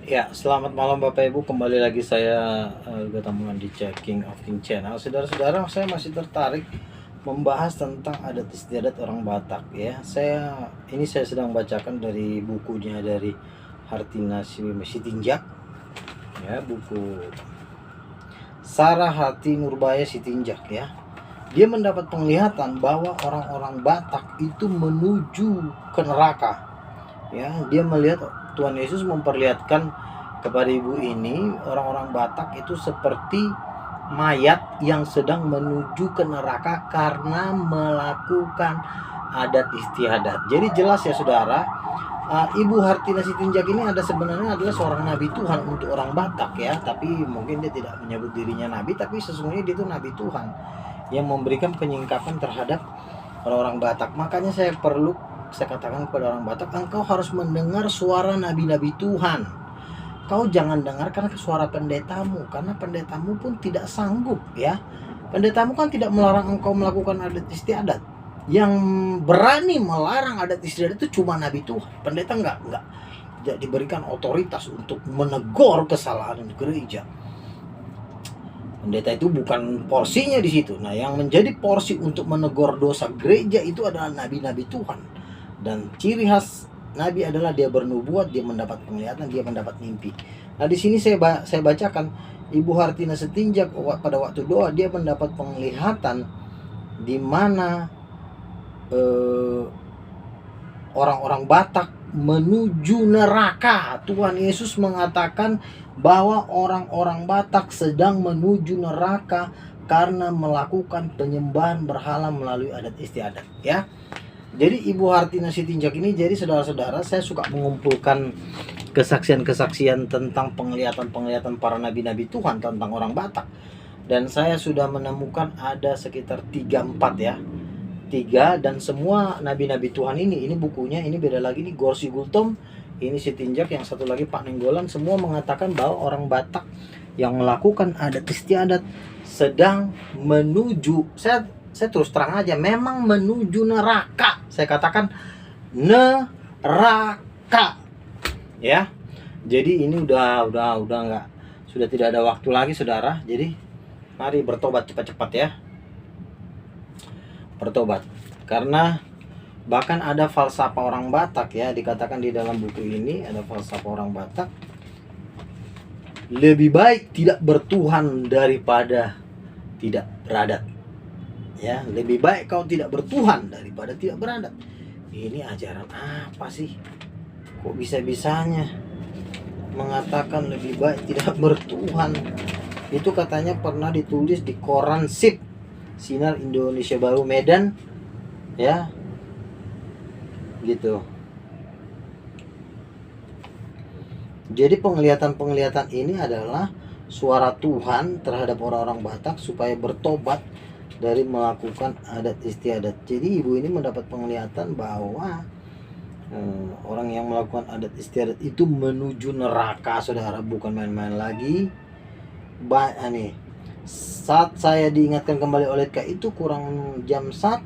Ya, selamat malam Bapak Ibu. Kembali lagi saya ketemu di King of King Channel. Saudara-saudara, saya masih tertarik membahas tentang adat istiadat orang Batak ya. Saya sedang bacakan dari bukunya dari Hartina Sitinjak ya, buku Sarah Hati Nurbaya Sitinjak ya. Dia mendapat penglihatan bahwa orang-orang Batak itu menuju ke neraka. Ya, dia melihat Tuhan Yesus memperlihatkan kepada ibu ini orang-orang Batak itu seperti mayat yang sedang menuju ke neraka karena melakukan adat istiadat. Jadi jelas ya saudara, Ibu Hartina Sitinjak ini sebenarnya adalah seorang nabi Tuhan untuk orang Batak ya, tapi mungkin dia tidak menyebut dirinya nabi, tapi sesungguhnya dia itu nabi Tuhan yang memberikan penyingkapan terhadap orang-orang Batak. Makanya saya katakan kepada orang Batak, engkau harus mendengar suara nabi-nabi Tuhan. Kau jangan dengarkan suara pendetamu, karena pendetamu pun tidak sanggup ya. Pendetamu kan tidak melarang engkau melakukan adat istiadat. Yang berani melarang adat istiadat itu cuma nabi Tuhan. Pendeta enggak diberikan otoritas untuk menegur kesalahan gereja. Pendeta itu bukan porsinya di situ. Nah, yang menjadi porsi untuk menegur dosa gereja itu adalah nabi-nabi Tuhan. Dan ciri khas nabi adalah dia bernubuat, dia mendapat penglihatan, dia mendapat mimpi. Nah, di sini saya bacakan Ibu Hartina Sitinjak pada waktu doa dia mendapat penglihatan di mana orang-orang Batak menuju neraka. Tuhan Yesus mengatakan bahwa orang-orang Batak sedang menuju neraka karena melakukan penyembahan berhala melalui adat istiadat ya. Jadi Ibu Hartina Sitinjak ini, jadi saudara-saudara, saya suka mengumpulkan kesaksian-kesaksian tentang penglihatan-penglihatan para nabi-nabi Tuhan tentang orang Batak. Dan saya sudah menemukan ada sekitar 3-4 ya. 3, dan semua nabi-nabi Tuhan ini bukunya, ini beda lagi nih, Gorsi Gultom, ini Sitinjak, yang satu lagi Pak Nenggolan, semua mengatakan bahwa orang Batak yang melakukan adat istiadat sedang menuju, saya terus terang aja, memang menuju neraka. Saya katakan neraka ya. Jadi ini udah enggak, sudah tidak ada waktu lagi saudara. Jadi mari bertobat cepat-cepat ya. Bertobat. Karena bahkan ada falsafah orang Batak ya, dikatakan di dalam buku ini ada falsafah orang Batak. Lebih baik tidak bertuhan daripada tidak beradat. Ya, lebih baik kau tidak bertuhan daripada tidak beradat. Ini ajaran apa sih? Kok bisa-bisanya mengatakan lebih baik tidak bertuhan? Itu katanya pernah ditulis di koran SIP, Sinar Indonesia Baru Medan ya. Gitu. Jadi penglihatan-penglihatan ini adalah suara Tuhan terhadap orang-orang Batak supaya bertobat dari melakukan adat istiadat. Jadi ibu ini mendapat penglihatan bahwa orang yang melakukan adat istiadat itu menuju neraka saudara, bukan main-main lagi. Nih, saat saya diingatkan kembali oleh Kak itu kurang jam 1,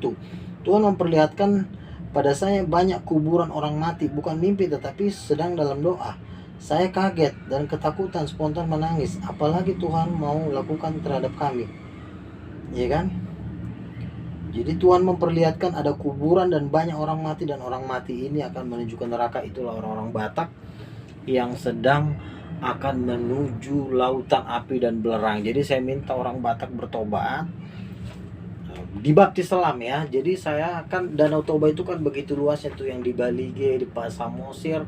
Tuhan memperlihatkan pada saya banyak kuburan orang mati, bukan mimpi tetapi sedang dalam doa. Saya kaget dan ketakutan, spontan menangis. Apalagi Tuhan mau lakukan terhadap kami, ya kan? Jadi Tuhan memperlihatkan ada kuburan dan banyak orang mati, dan orang mati ini akan menuju ke neraka. Itulah orang-orang Batak yang sedang akan menuju lautan api dan belerang. Jadi saya minta orang Batak bertobat, dibaptis selam ya. Jadi saya kan, Danau Toba itu kan begitu luasnya tuh, yang di Balige, di Samosir.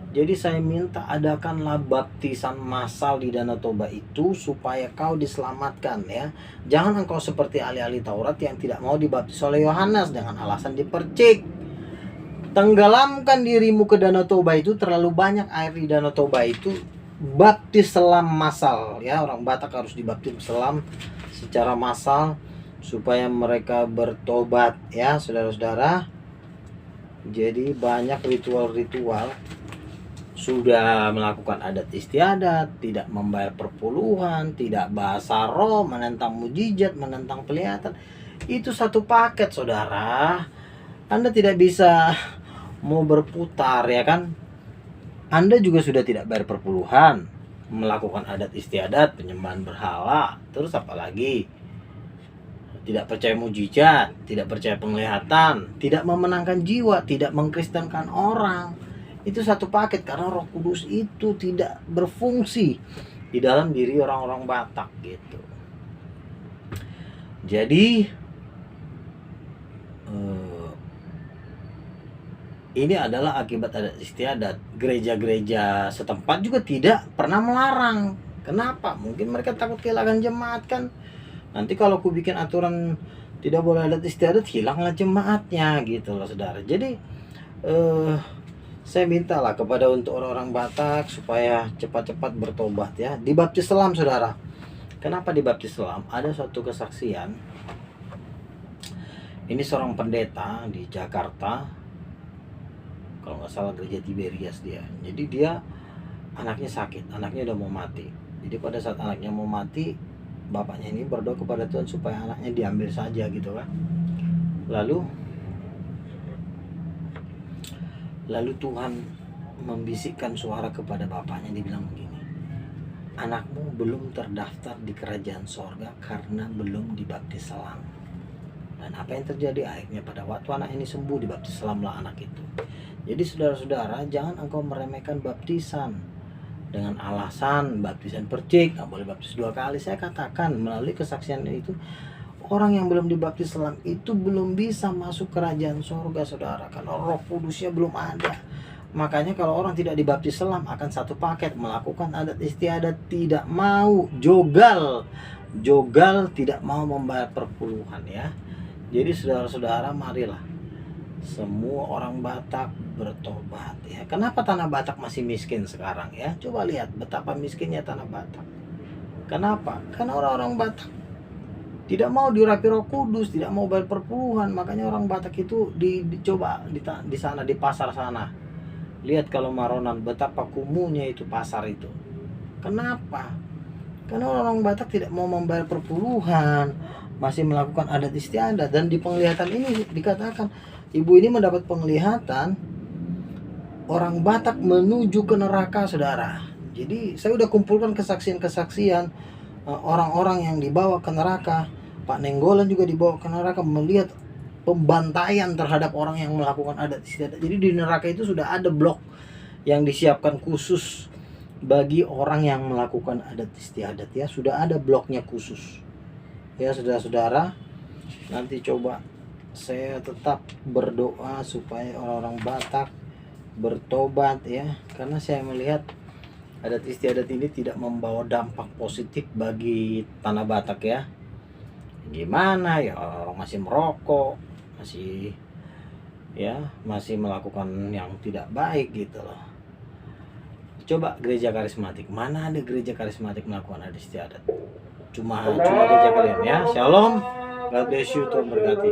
Jadi saya minta adakanlah baptisan massal di Danau Toba itu supaya kau diselamatkan ya. Jangan engkau seperti ahli-ahli Taurat yang tidak mau dibaptis oleh Yohanes dengan alasan dipercik. Tenggelamkan dirimu ke Danau Toba itu, terlalu banyak air di Danau Toba itu. Baptis selam massal ya, orang Batak harus dibaptis selam secara massal supaya mereka bertobat ya saudara-saudara. Jadi banyak ritual-ritual, sudah melakukan adat istiadat, tidak membayar perpuluhan, tidak bahasa roh, menentang mujizat, menentang penglihatan. Itu satu paket saudara. Anda tidak bisa mau berputar ya kan. Anda juga sudah tidak bayar perpuluhan, melakukan adat istiadat, penyembahan berhala, terus apa lagi? Tidak percaya mujizat, tidak percaya penglihatan, tidak memenangkan jiwa, tidak mengkristenkan orang. Itu satu paket karena Roh Kudus itu tidak berfungsi di dalam diri orang-orang Batak gitu. Jadi ini adalah akibat adat istiadat. Gereja-gereja setempat juga tidak pernah melarang. Kenapa? Mungkin mereka takut kehilangan jemaat kan. Nanti kalau aku bikin aturan tidak boleh adat istiadat, hilanglah jemaatnya gitu loh saudara. Jadi saya mintalah kepada untuk orang-orang Batak supaya cepat-cepat bertobat ya. Dibaptis selam saudara. Kenapa dibaptis selam? Ada suatu kesaksian. Ini seorang pendeta di Jakarta, kalau nggak salah gereja Tiberias dia. Jadi dia anaknya sakit, anaknya udah mau mati. Jadi pada saat anaknya mau mati, bapaknya ini berdoa kepada Tuhan supaya anaknya diambil saja gitu kan. Lalu Tuhan membisikkan suara kepada bapaknya, dibilang begini, anakmu belum terdaftar di kerajaan sorga karena belum dibaptis selam. Dan apa yang terjadi akhirnya pada waktu anak ini sembuh, dibaptis selamlah anak itu. Jadi saudara-saudara, jangan engkau meremehkan baptisan dengan alasan baptisan percik, nggak boleh baptis 2 kali. Saya katakan melalui kesaksian itu, orang yang belum dibaptis selam itu belum bisa masuk kerajaan sorga saudara, karena Roh Kudusnya belum ada. Makanya kalau orang tidak dibaptis selam akan satu paket melakukan adat istiadat, tidak mau jogal, tidak mau membayar perpuluhan ya. Jadi saudara-saudara, marilah semua orang Batak bertobat ya. Kenapa tanah Batak masih miskin sekarang ya? Coba lihat betapa miskinnya tanah Batak. Kenapa? Karena orang-orang Batak tidak mau diurapi Roh Kudus, tidak mau bayar perpuluhan. Makanya orang Batak itu dicoba di sana, di pasar sana. Lihat kalau Maronan, betapa kumuhnya itu pasar itu. Kenapa? Karena orang Batak tidak mau membayar perpuluhan, masih melakukan adat istiadat. Dan di penglihatan ini dikatakan, ibu ini mendapat penglihatan orang Batak menuju ke neraka saudara. Jadi saya udah kumpulkan kesaksian-kesaksian orang-orang yang dibawa ke neraka. Pak Nenggolan juga dibawa ke neraka, melihat pembantaian terhadap orang yang melakukan adat istiadat. Jadi di neraka itu sudah ada blok yang disiapkan khusus bagi orang yang melakukan adat istiadat ya. Sudah ada bloknya khusus ya saudara-saudara. Nanti coba saya tetap berdoa supaya orang-orang Batak bertobat ya, karena saya melihat adat istiadat ini tidak membawa dampak positif bagi tanah Batak ya. Gimana ya, orang masih merokok, masih melakukan yang tidak baik gitu loh. Coba gereja karismatik, mana ada gereja karismatik melakukan adat istiadat? Cuma gereja kalian ya. Shalom, God bless you, Tuhan berkati.